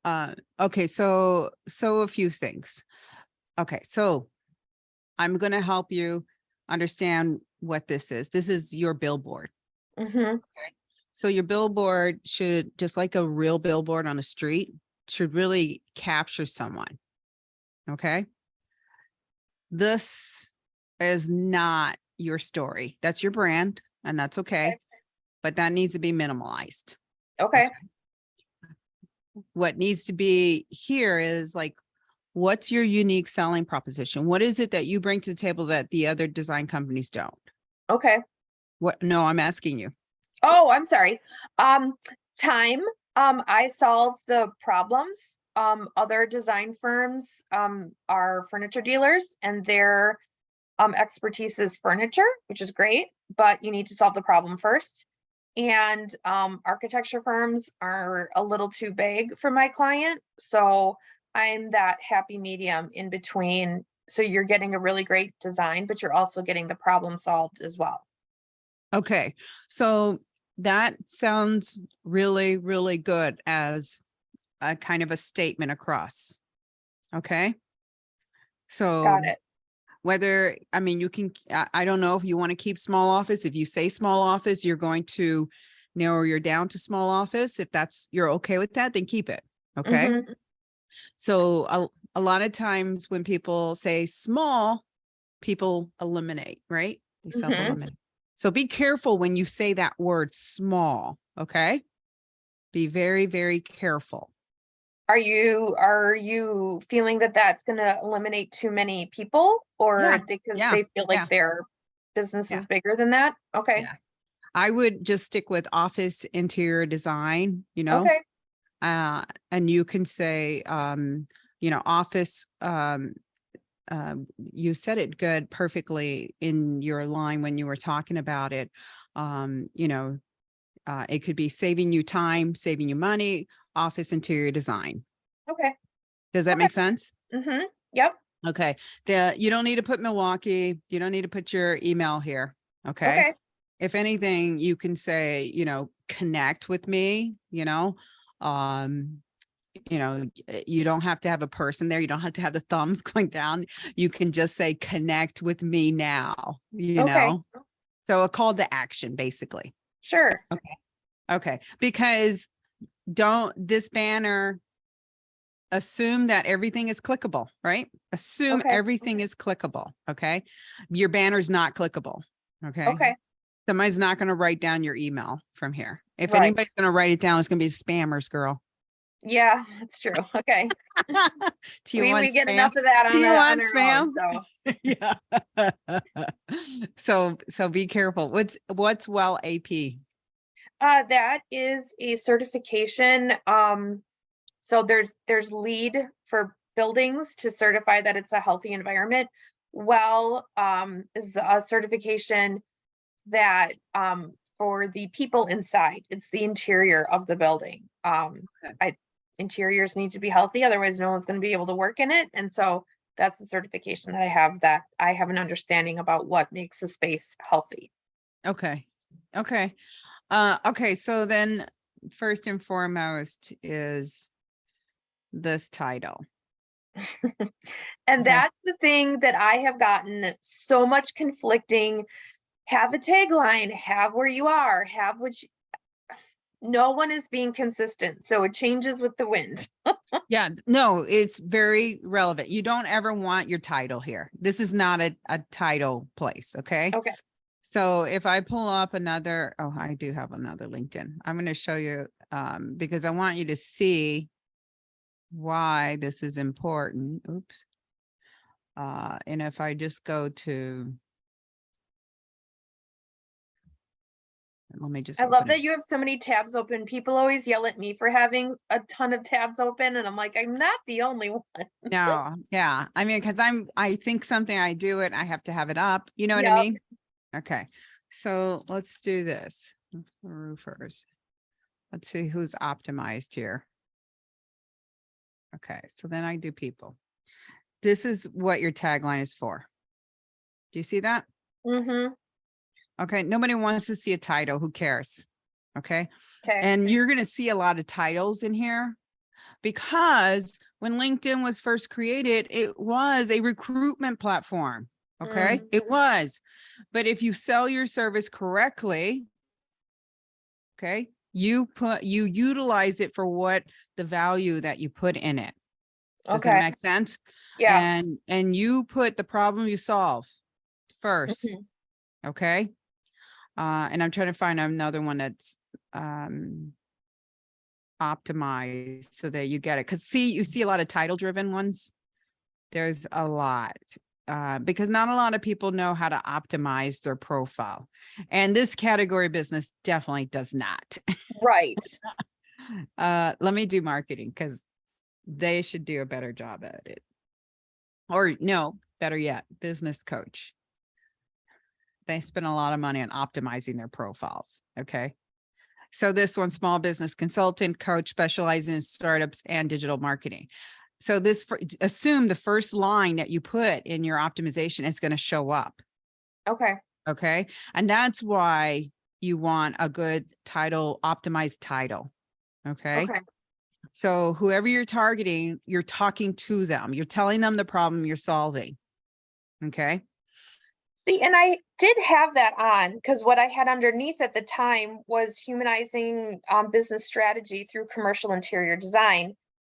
Okay, so a few things. Okay, so I'm going to help you understand what this is. This is your billboard. Mm-hmm. So your billboard should, just like a real billboard on a street, should really capture someone. Okay. This is not your story. That's your brand, and that's okay. But that needs to be minimalized. Okay. What needs to be here is like, what's your unique selling proposition? What is it that you bring to the table that the other design companies don't? Okay. What? No, I'm asking you. Oh, I'm sorry. Time. I solve the problems. Other design firms are furniture dealers, and their expertise is furniture, which is great, but you need to solve the problem first. And architecture firms are a little too big for my client, so I'm that happy medium in between. So you're getting a really great design, but you're also getting the problem solved as well. Okay. So that sounds really, really good as a kind of a statement across. Okay. Got So it. whether, I mean, you can, I don't know if you want to keep small office. If you say small office, you're going to narrow your down to small office. If that's, you're okay with that, then keep it. Okay. Mm-hmm. So a lot of times when people say small, people eliminate, right? They Mm-hmm. self-eliminate. So be careful when you say that word small. Okay. Be very, very careful. Are you feeling that that's going to eliminate too many people, or Yeah. because Yeah. they feel like Yeah. their business Yeah. is bigger than that? Okay. Yeah. I would just stick with office interior design, Okay. and you can say, office, you said it good, perfectly in your line when you were talking about it. It could be saving you time, saving you money, office interior design. Okay. Does that Okay. make sense? Mm-hmm. Yep. Okay. You don't need to put Milwaukee. You don't need to put your email here. Okay. Okay. If anything, you can say, connect with me, um, you don't have to have a person there. You don't have to have the thumbs going down. You can just say, connect with me now, Okay. So a call to action, basically. Sure. Okay. Okay. Because this banner, assume that everything is clickable, right? Assume Okay. everything is clickable. Okay. Your banner's not clickable. Okay. Okay. Somebody's not going to write down your email from here. If Right. anybody's going to write it down, it's going to be spammers, girl. Yeah, that's true. Okay. Do you want We get spam? enough of that Do on you on want our spam? own. So Yeah. So be careful. What's well AP? that is a certification. So there's LEED for buildings to certify that it's a healthy environment. Well, is a certification that for the people inside, it's the interior of the building. Interiors need to be healthy, otherwise no one's going to be able to work in it. And so that's the certification that I have an understanding about what makes a space healthy. Okay. Okay. Okay. So then first and foremost is this title. And Okay. that's the thing that I have gotten so much conflicting. Have a tagline, have where you are, have which no one is being consistent. So it changes with the wind. Yeah, no, it's very relevant. You don't ever want your title here. This is not a title place. Okay. Okay. So if I pull up another, oh, I do have another LinkedIn. I'm going to show you because I want you to see why this is important. Oops. And if I just go to, let me just I love open it. that you have so many tabs open. People always yell at me for having a ton of tabs open, and I'm like, I'm not the only one. No, yeah. I mean, because I think something, I do it, I have to have it up. You know what I Yep. mean? Okay. So let's do this. Roofers. Let's see who's optimized here. Okay. So then I do people. This is what your tagline is for. Do you see that? Mm-hmm. Okay. Nobody wants to see a title. Who cares? Okay. Okay. And you're going to see a lot of titles in here, because when LinkedIn was first created, it was a recruitment platform. Okay. It was. But if you sell your service correctly, okay, you utilize it for what the value that you put in it. Does that Okay. make sense? Yeah. And you put the problem you solve first. Mhm. Okay. And I'm trying to find another one that's optimized so that you get it. Because you see a lot of title driven ones. There's a lot. Because not a lot of people know how to optimize their profile. And this category business definitely does not. Right. Let me do marketing because they should do a better job at it. Or no, better yet, business coach. They spend a lot of money on optimizing their profiles. Okay. So this one, small business consultant, coach specializing in startups and digital marketing. So assume the first line that you put in your optimization is going to show up. Okay. Okay. And that's why you want a good title, optimized title. Okay. Okay. So whoever you're targeting, you're talking to them. You're telling them the problem you're solving. Okay. See, and I did have that on because what I had underneath at the time was humanizing business strategy through commercial interior design.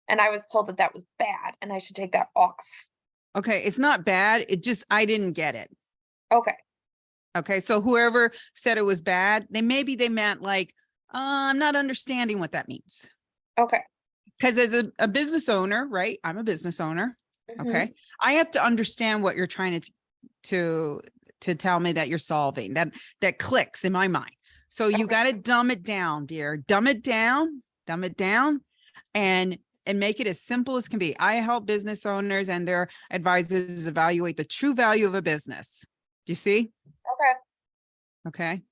And I was told that that was bad and I should take that off. Okay. It's not bad. I didn't get it. Okay. Okay. So whoever said it was bad, they meant like, I'm not understanding what that means. Okay. Because as a business owner, right? I'm a business owner. Mhm. Okay. I have to understand what you're trying to tell me that you're solving. That clicks in my mind. So you Okay. got to dumb it down, dear. Dumb it down, and make it as simple as can be. I help business owners and their advisors evaluate the true value of a business. Do you see? Okay. Okay.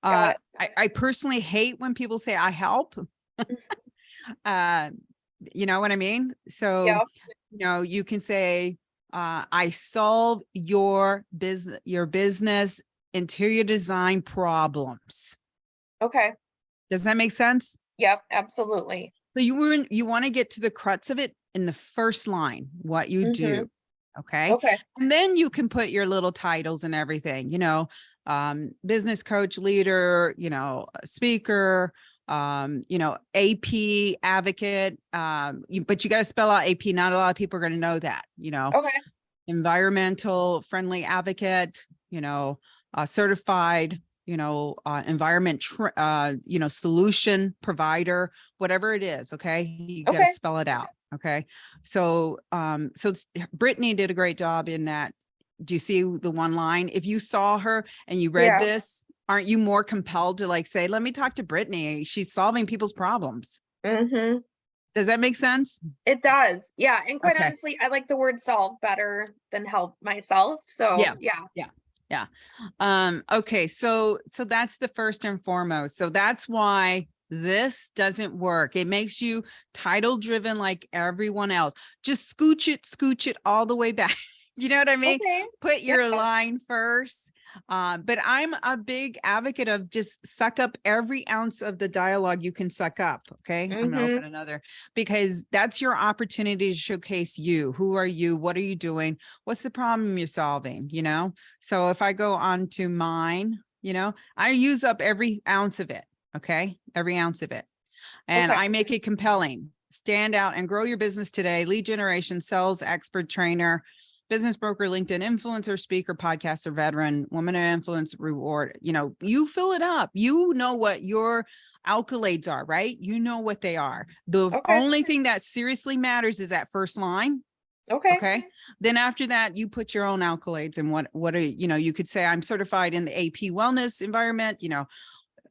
Got it. I personally hate when people say I help. You know what I mean? So, Yep. you can say, I solve your business interior design problems. Okay. Does that make sense? Yep. Absolutely. So you want to get to the crux of it in the first line, what you do. Okay. Okay. And then you can put your little titles and everything, business coach, leader, speaker, AP advocate. But you got to spell out AP. Not a lot of people are going to know that, Okay. environmental friendly advocate, certified, environment, solution provider, whatever it is. Okay. You got to Okay. spell it out. Okay. So, Brittany did a great job in that. Do you see the one line? If you saw her and you read Yeah. this, aren't you more compelled to say, let me talk to Brittany. She's solving people's problems. Mm-hmm. Does that make sense? It does. Yeah. And quite Okay. honestly, I like the word solve better than help myself. So yeah. Yeah. Okay. So that's the first and foremost. So that's why this doesn't work. It makes you title driven like everyone else. Just scooch it all the way back. You know what I mean? Okay. Put your Yeah. line first. But I'm a big advocate of just suck up every ounce of the dialogue you can suck up. Okay. I'm going to open another because that's your opportunity to showcase you. Who are you? What are you doing? What's the problem you're solving? So if I go on to mine, I use up every ounce of it. Okay. Every ounce of it. And Okay. I make it compelling. Stand out and grow your business today. Lead generation, sales expert, trainer, business broker, LinkedIn influencer, speaker, podcaster, veteran, woman of influence, reward. You fill it up. You know what your accolades are, right? You know what they are. The Okay. only thing that seriously matters is that first line. Okay. Okay. Then after that, you put your own accolades and what are, you could say, I'm certified in the AP wellness environment,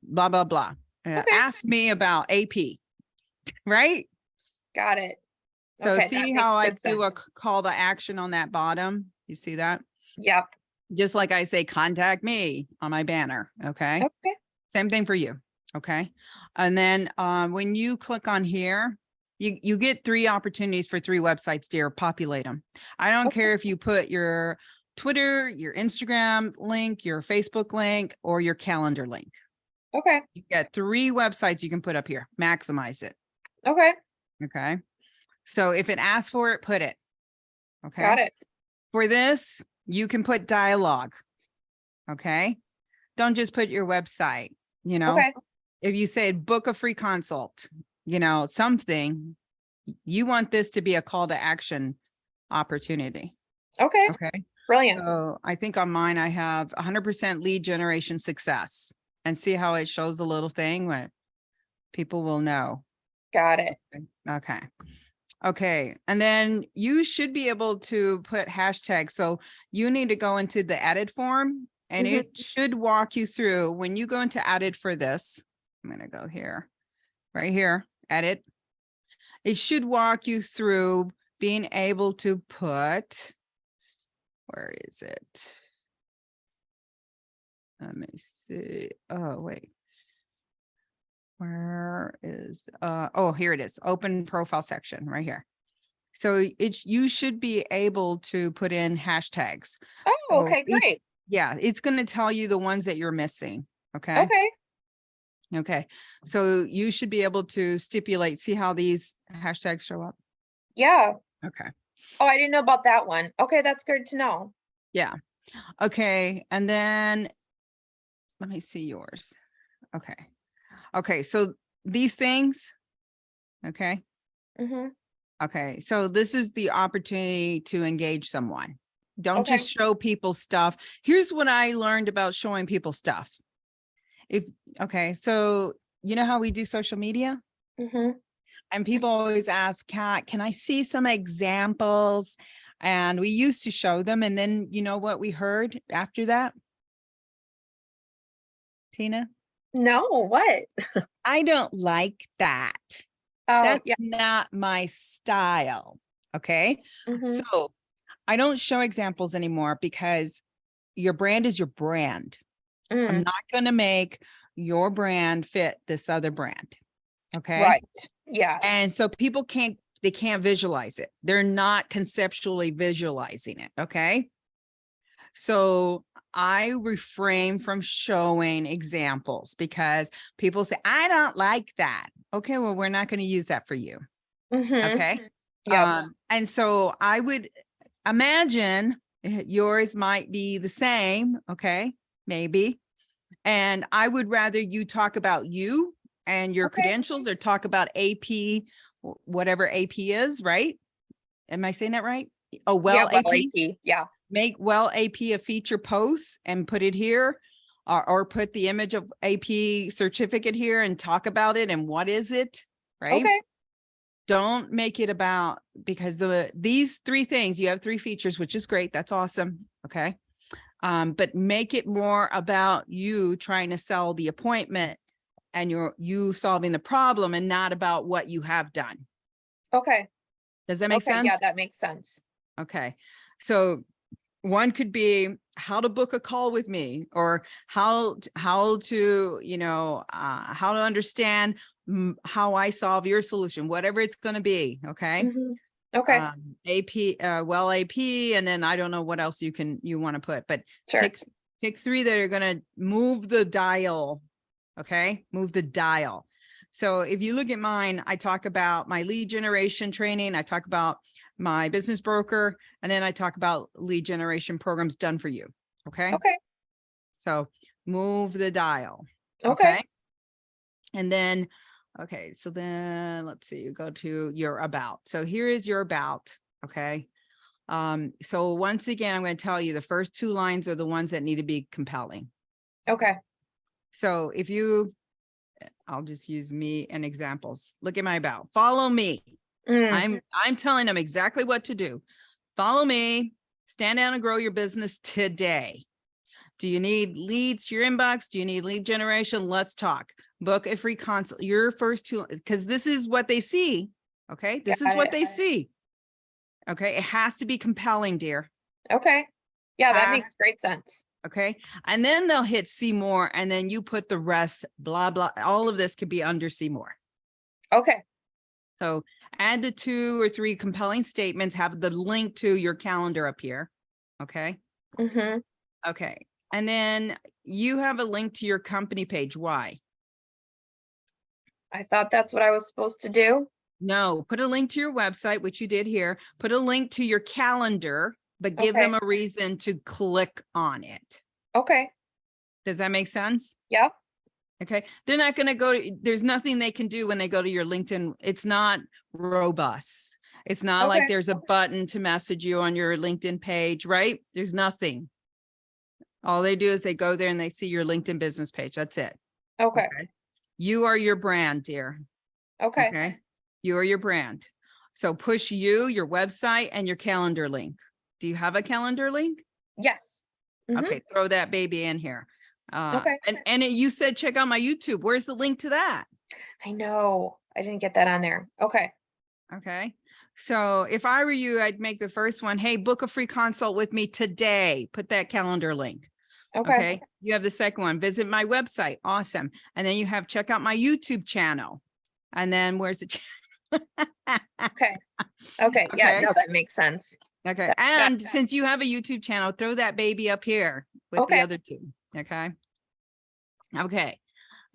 blah, blah, blah. Okay. Ask me about AP, right? Got it. So Okay, see that how I makes do good a sense. call to action on that bottom? You see that? Yep. Just like I say, contact me on my banner. Okay. Okay. Same thing for you. Okay. And then when you click on here, you get 3 opportunities for 3 websites, dear. Populate them. I don't Okay. care if you put your Twitter, your Instagram link, your Facebook link, or your calendar link. Okay. You get 3 websites you can put up here. Maximize it. Okay. Okay. So if it asks for it, put it. Okay. Got it. For this, you can put dialogue. Okay. Don't just put your website, you know, Okay. if you say book a free consult, you know, something, you want this to be a call to action opportunity. Okay. Okay. Brilliant. So I think on mine, I have 100% lead generation success, and see how it shows the little thing where people will know. Got it. Okay. Okay. And then you should be able to put hashtags. So you need to go into the edit form, and Mhm. it should walk you through when you go into edit for this. I'm going to go here, right here, edit. It should walk you through being able to put, where is it? Let me see. Oh, wait. Where is, oh, here it is. Open profile section right here. So it's, you should be able to put in hashtags. Oh, So okay, great. yeah, it's going to tell you the ones that you're missing. Okay. Okay. Okay. So you should be able to stipulate, see how these hashtags show up. Yeah. Okay. Oh, I didn't know about that one. Okay, that's good to know. Yeah. Okay. And then let me see yours. Okay. Okay. So these things. Okay. Mm-hmm. Okay. So this is the opportunity to engage someone. Don't Okay. just show people stuff. Here's what I learned about showing people stuff. Okay. So you know how we do social media? Mm-hmm. And people always ask, Kat, can I see some examples? And we used to show them. And then you know what we heard after that? Tina? No, what? I don't like that. Oh, That's yeah. not my style. Okay. Mm-hmm. So I don't show examples anymore because your brand is your brand. I'm Mm, not going to make your brand fit this other brand. Okay. right. Yes. And so people they can't visualize it. They're not conceptually visualizing it. Okay. So I refrain from showing examples because people say, I don't like that. Okay. Well, we're not going to use that for you. Mm-hmm. Okay. Yep. And so I would imagine yours might be the same. Okay. Maybe. And I would rather you talk about you and your Okay. credentials, or talk about AP, whatever AP is, right? Am I saying that right? Oh, Yeah, well, well, AP. AP. Yeah. Make well AP a feature post and put it here, or put the image of AP certificate here and talk about it and what is it, right? Okay. Don't make it about, because these three things, you have three features, which is great. That's awesome. Okay. But make it more about you trying to sell the appointment and you solving the problem, and not about what you have done. Okay. Does that make Okay. sense? Yeah, that makes sense. Okay. So one could be how to book a call with me, or how to, you know, how to understand how I solve your solution, whatever it's going to be. Okay. Mm-hmm. Okay. AP, well, AP, and then I don't know what else you want to put, but Sure. pick three that are going to move the dial. Okay. Move the dial. So if you look at mine, I talk about my lead generation training. I talk about my business broker, and then I talk about lead generation programs done for you. Okay. Okay. So move the dial. Okay. And then, okay. So then let's see, you go to your about. So here is your about. Okay. So once again, I'm going to tell you the first two lines are the ones that need to be compelling. Okay. So I'll just use me and examples. Look at my about. Follow me. Mm. I'm telling them exactly what to do. Follow me, stand down and grow your business today. Do you need leads to your inbox? Do you need lead generation? Let's talk. Book a free consult. Your first two, because this is what they see. Okay. This is Got what it. they see. Okay. It has to be compelling, dear. Okay. Yeah, that Ah. makes great sense. Okay. And then they'll hit see more, and then you put the rest, blah, blah. All of this could be under see more. Okay. So add the 2 or 3 compelling statements, have the link to your calendar up here. Okay. Mm-hmm. Okay. And then you have a link to your company page. Why? I thought that's what I was supposed to do. No, put a link to your website, which you did here. Put a link to your calendar, but give Okay. them a reason to click on it. Okay. Does that make sense? Yep. Okay. They're not going to go, there's nothing they can do when they go to your LinkedIn. It's not robust. It's not like Okay. there's a button to message you on your LinkedIn page, right? There's nothing. All they do is they go there and they see your LinkedIn business page. That's it. Okay. You are your brand, dear. Okay. Okay. You are your brand. So push you, your website, and your calendar link. Do you have a calendar link? Yes. Mhm. Okay, throw that baby in here. Okay. And you said check out my YouTube. Where's the link to that? I know. I didn't get that on there. Okay. Okay. So if I were you, I'd make the first one, hey, book a free consult with me today. Put that calendar link. Okay. Okay. You have the second one, visit my website. Awesome. And then you have check out my YouTube channel. And then where's the Okay. Okay. Yeah, Okay. no, that makes sense. Okay. Got And that. since you have a YouTube channel, throw that baby up here with the Okay. other two. Okay. Okay.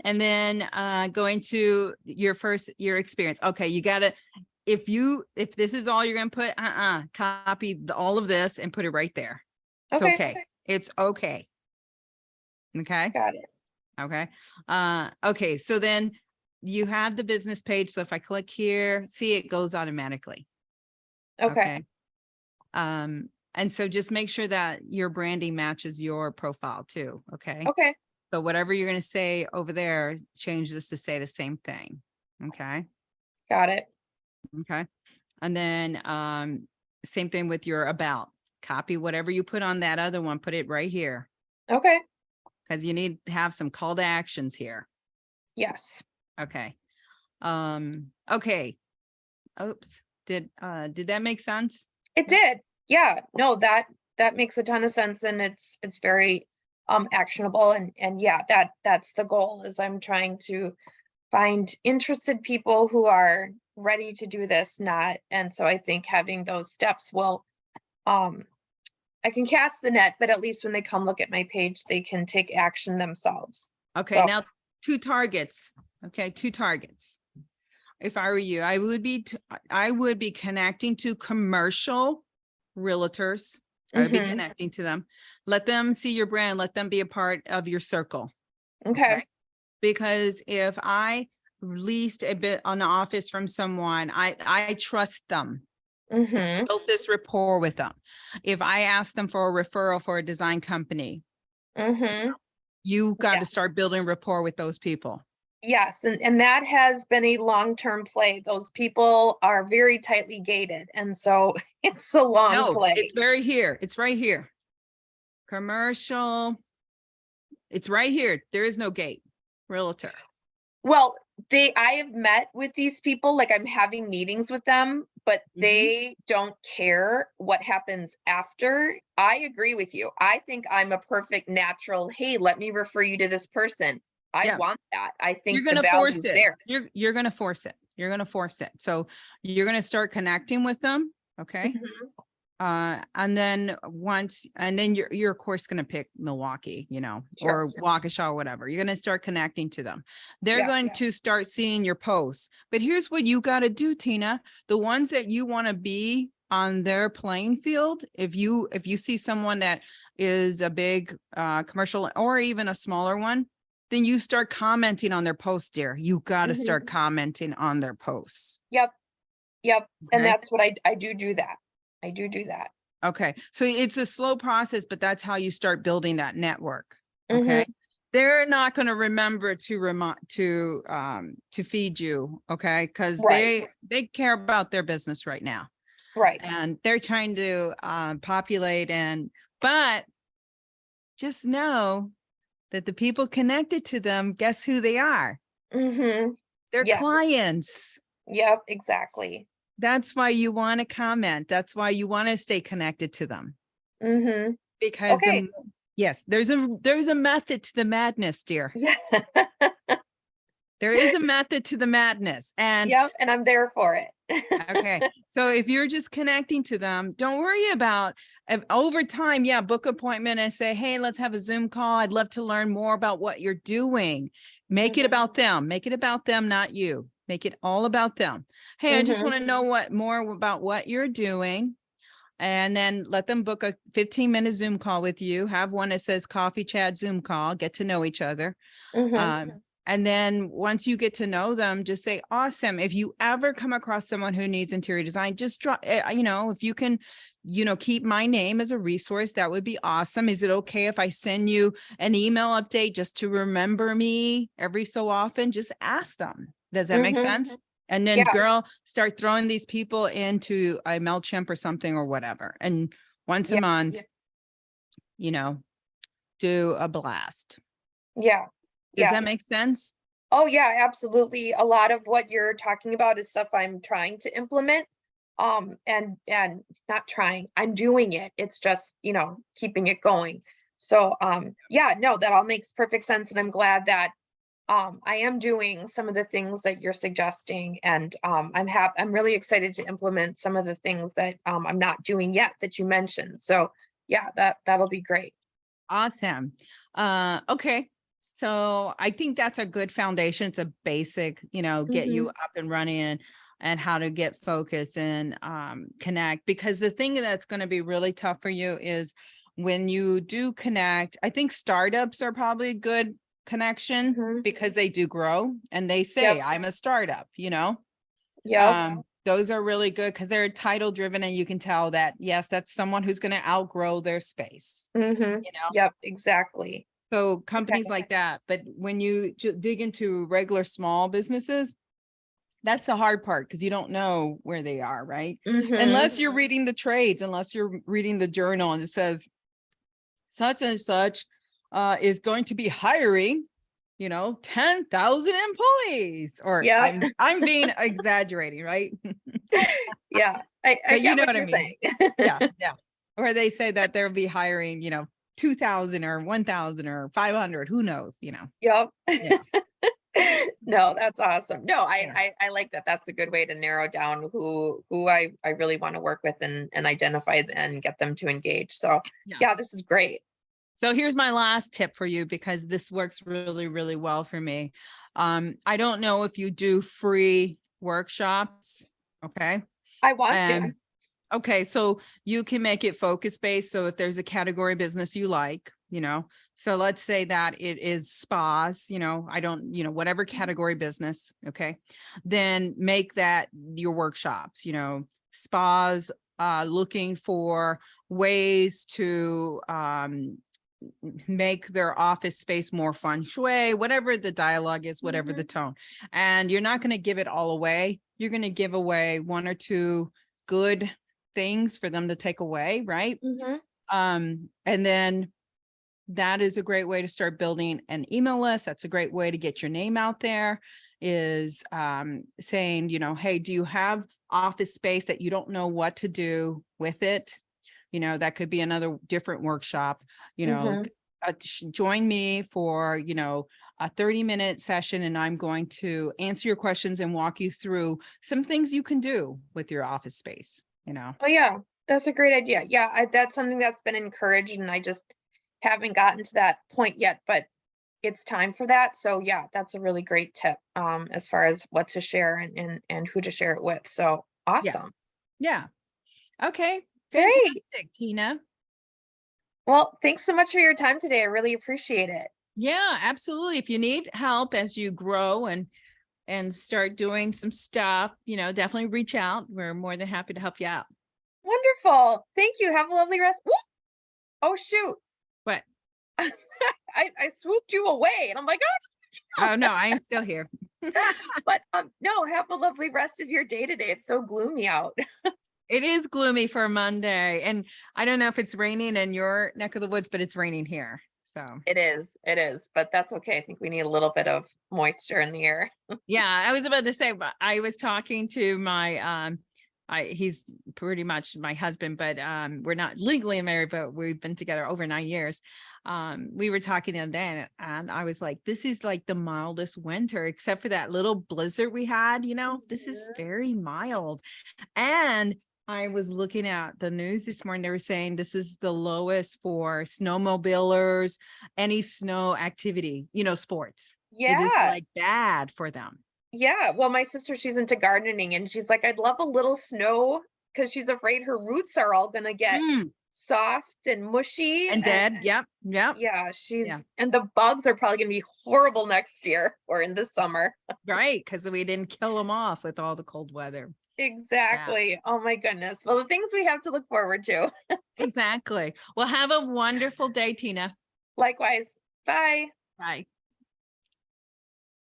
And then going to your experience. Okay. You got to, if this is all you're going to put, copy all of this and put it right there. It's Okay. okay. It's okay. Okay. Got it. Okay. Okay. So then you have the business page. So if I click here, see, it goes automatically. Okay. And so just make sure that your branding matches your profile too. Okay. Okay. So whatever you're going to say over there, change this to say the same thing. Okay. Got it. Okay. And then, same thing with your about. Copy whatever you put on that other one, put it right here. Okay. Because you need to have some call to actions here. Yes. Okay. Okay. Oops. Did that make sense? It did. Yeah. No, that makes a ton of sense, and it's very actionable, and yeah, that's the goal, is I'm trying to find interested people who are ready to do this, and so I think having those steps will I can cast the net, but at least when they come look at my page, they can take action themselves. Okay. So- Now 2 targets. Okay. 2 targets. If I were you, I would be connecting to commercial realtors. I would be Mhm. connecting to them. Let them see your brand. Let them be a part of your circle. Okay. Because if I leased a bit on the office from someone, I trust them. Mhm. Built this rapport with them. If I ask them for a referral for a design company, Mhm. you got Yeah. to start building rapport with those people. Yes, and that has been a long-term play. Those people are very tightly gated, and so it's a long No, play. it's very here. It's right here. Commercial. It's right here. There is no gate. Realtor. Well, I have met with these people, like I'm having meetings with them, but they don't care what happens after. I agree with you. I think I'm a perfect natural, hey, let me refer you to this person. I Yeah. want that. I You're think going the to force value's it. there. You're going to force it. You're going to force it. So you're going to start connecting with them. Okay. Mhm. And then you're of course going to pick Milwaukee, Sure. or Waukesha, or whatever. You're going to start connecting to them. They're Yeah. going to start seeing your posts. But here's what you got to do, Tina. The ones that you want to be on their playing field, if you see someone that is a big commercial or even a smaller one, then you start commenting on their posts, dear. You got to start commenting on their posts. Yep. And Okay? that's what I do that. I do that. Okay. So it's a slow process, but that's how you start building that network. Mhm. Okay. They're not going to remember to feed you. Okay. Cause Right. they care about their business right now, Right. and they're trying to populate, but just know that the people connected to them, guess who they are? Mhm. They're Yeah. clients. Yep, exactly. That's why you want to comment. That's why you want to stay connected to them. Mhm. Because Okay. yes, there's a method to the madness, dear. Yeah. There is a method to the madness. And Yep, and I'm there for it. okay. So if you're just connecting to them, don't worry about over time. Yeah. Book appointment and say, hey, let's have a Zoom call. I'd love to learn more about what you're doing. Make it about them. Make it about them, not you. Make it all about them. Hey, I just want to know more about what you're doing. And then let them book a 15-minute Zoom call with you. Have one that says coffee chat Zoom call, get to know each other. And then once you get to know them, just say, awesome. If you ever come across someone who needs interior design, just drop, if you can, keep my name as a resource, that would be awesome. Is it okay if I send you an email update just to remember me every so often? Just ask them. Does that make sense? And then girl, start throwing these people into a MailChimp or something or whatever. And once a month, do a blast. Yeah. Does that make sense? Oh yeah, absolutely. A lot of what you're talking about is stuff I'm trying to implement. And not trying, I'm doing it. It's just, keeping it going. So yeah, no, that all makes perfect sense. And I'm glad that I am doing some of the things that you're suggesting, and I'm really excited to implement some of the things that I'm not doing yet that you mentioned. So yeah, that'll be great. Awesome. Okay. So I think that's a good foundation. It's a basic, get you up and running and how to get focused and connect. Because the thing that's going to be really tough for you is when you do connect, I think startups are probably a good connection because they do grow and they say, I'm a startup, those are really good because they're title driven and you can tell that, yes, that's someone who's going to outgrow their space. Yep, exactly. So companies like that. But when you dig into regular small businesses, that's the hard part because you don't know where they are, right? Unless you're reading the trades, unless you're reading the journal and it says such and such is going to be hiring, 10,000 employees, or I'm being exaggerating, right? Yeah, I get what you're saying. Yeah. Or they say that they'll be hiring, 2,000 or 1,000 or 500, who knows, Yep. Yeah. No, that's awesome. No, I like that. That's a good way to narrow down who I really want to work with and identify and get them to engage. So yeah, this is great. So here's my last tip for you, because this works really, really well for me. I don't know if you do free workshops. Okay. I want to. Okay. So you can make it focus based. So if there's a category business you like, so let's say that it is spas, whatever category business. Okay. Then make that your workshops, spas, looking for ways to, make their office space more feng shui, whatever the dialogue is, whatever the tone. And you're not going to give it all away. You're going to give away one or two good things for them to take away, right? And then that is a great way to start building an email list. That's a great way to get your name out there, is saying, hey, do you have office space that you don't know what to do with it? That could be another different workshop, join me for, a 30-minute session, and I'm going to answer your questions and walk you through some things you can do with your office space, Oh yeah, that's a great idea. Yeah, that's something that's been encouraged, and I just haven't gotten to that point yet, but it's time for that. So yeah, that's a really great tip as far as what to share and who to share it with. So awesome. Yeah. Okay. Great. Fantastic, Tina. Well, thanks so much for your time today. I really appreciate it. Yeah, absolutely. If you need help as you grow and start doing some stuff, definitely reach out. We're more than happy to help you out. Wonderful. Thank you. Have a lovely rest. Whoop! Oh, shoot. What? I swooped you away and I'm like, oh no, I am still here. But no, have a lovely rest of your day today. It's so gloomy out. It is gloomy for Monday. And I don't know if it's raining in your neck of the woods, but it's raining here. So it is, but that's okay. I think we need a little bit of moisture in the air. Yeah, I was about to say, but I was talking to my, he's pretty much my husband, but we're not legally married, but we've been together over 9 years. We were talking the other day and I was like, this is like the mildest winter, except for that little blizzard we had, this is very mild. And I was looking at the news this morning. They were saying this is the lowest for snowmobilers, any snow activity, sports. Yeah. It is like bad for them. Yeah, well, my sister, she's into gardening and she's like, I'd love a little snow because she's afraid her roots are all gonna get Mm, soft and mushy. and dead. Yep. Yep. Yeah, Yeah. and the bugs are probably gonna be horrible next year or in the summer. Right. Because we didn't kill them off with all the cold weather. Exactly. Oh my goodness. Well, the things we have to look forward to. Exactly. Well, have a wonderful day, Tina. Likewise. Bye. Bye.